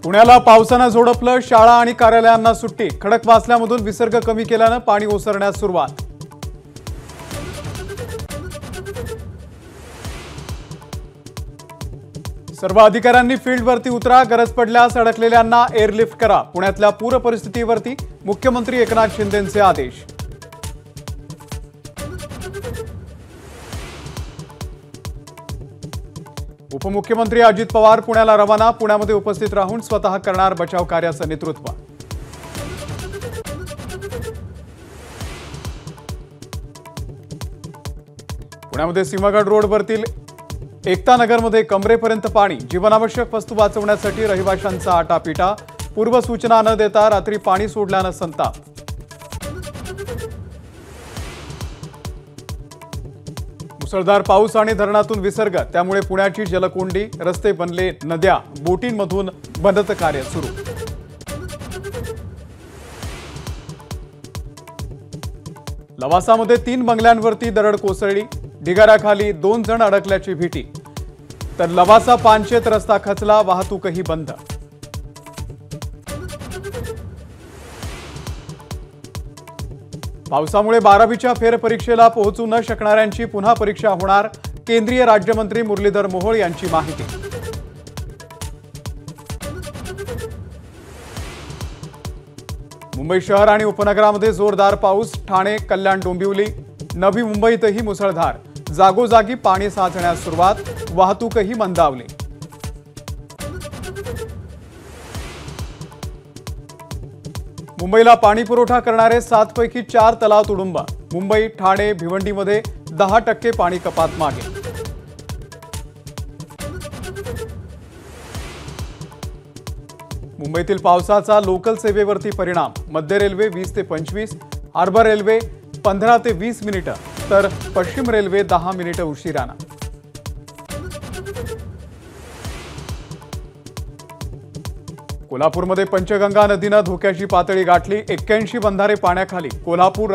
पुण्याला पावसानं झोडपलं, शाळा आणि कार्यालयांना सुट्टी। खडकवासल्यामधून विसर्ग कमी केल्यानं पाणी ओसरण्यास सुरुवात। सर्व अधिकाऱ्यांनी फील्डवरती उतरा, गरज पडल्यास अडकलेल्यांना एअरलिफ्ट करा। पुण्यातल्या पूर परिस्थितीवरती मुख्यमंत्री एकनाथ शिंदेंचे आदेश। उपमुख्यमंत्री अजित पवार पुण्याला रवाना। पुण्यामध्ये उपस्थित राहून स्वतः करणार बचाव कार्याचं नेतृत्व। पुण्यामध्ये सिंहगड रोडवरील एकता नगरमध्ये कमरेपर्यंत पाणी। जीवनावश्यक वस्तू वाचवण्यासाठी रहिवाशांचा आटापिटा। पूर्वसूचना न देता रात्री पाणी सोडल्यानं संताप। मुसळधार पाऊस आणि धरणातून विसर्ग, त्यामुळे पुण्याची जलकोंडी। रस्ते बनले नद्या, बोटींमधून मदत कार्य सुरू। लवासामध्ये 3 बंगल्यांवरती दरड कोसळली। ढिगाऱ्याखाली 2 जण अडकल्याची भीती। तर लवासा पानशेत रस्ता खचला, वाहतूकही बंद। पावसामुळे 12वीच्या फेरपरीक्षेला पोहोचू न शकणाऱ्यांची पुन्हा परीक्षा होणार। केंद्रीय राज्यमंत्री मुरलीधर मोहोळ यांची माहिती। मुंबई शहर आणि उपनगरामध्ये जोरदार पाऊस। ठाणे, कल्याण, डोंबिवली, नवी मुंबईतही मुसळधार। जागोजागी पाणी साचण्यास सुरुवात, वाहतूकही मंदावली। मुंबईला पाणी पुरवठा करणारे 7 पैकी 4 तलाव तुडुंब। मुंबई, ठाणे, भिवंडीमध्ये 10% पाणी कपात मागे। मुंबईतील पावसाचा लोकल सेवेवरती परिणाम। मध्य रेल्वे 20 ते 25, हार्बर रेल्वे 15 ते 20 मिनिटं, तर पश्चिम रेल्वे 10 मिनिटं उशिरानं। कोल्हापूरमध्ये पंचगंगा नदीनं धोक्याची पातळी गाठली। 81 बंधारे पाण्याखाली। कोल्हापूर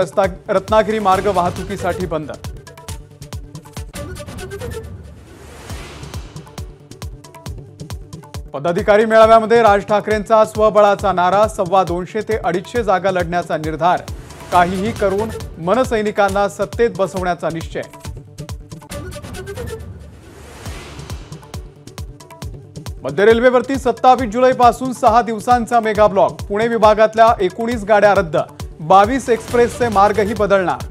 रत्नागिरी मार्ग वाहतुकीसाठी बंद। पदाधिकारी मेळाव्यामध्ये राज ठाकरेंचा स्वबळाचा नारा। 250 ते 250 जागा लढण्याचा निर्धार। काहीही करून मनसैनिकांना सत्तेत बसवण्याचा निश्चय। मध्य रेल्वेवरती 27 जुलैपासून 6 दिवसांचा मेगा ब्लॉक। पुणे विभागातल्या 19 गाड्या रद्द। 22 एक्सप्रेसचे मार्गही बदलणार।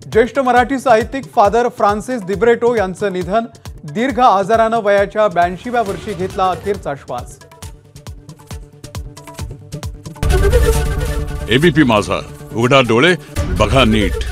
ज्येष्ठ मराठी साहित्यिक फादर फ्रान्सिस दिब्रेटो यांचं निधन। दीर्घ आजारानं वयाच्या 82व्या वर्षी घेतला अखेरचा श्वास। एबीपी माझा, उघडा डोळे बघा नीट।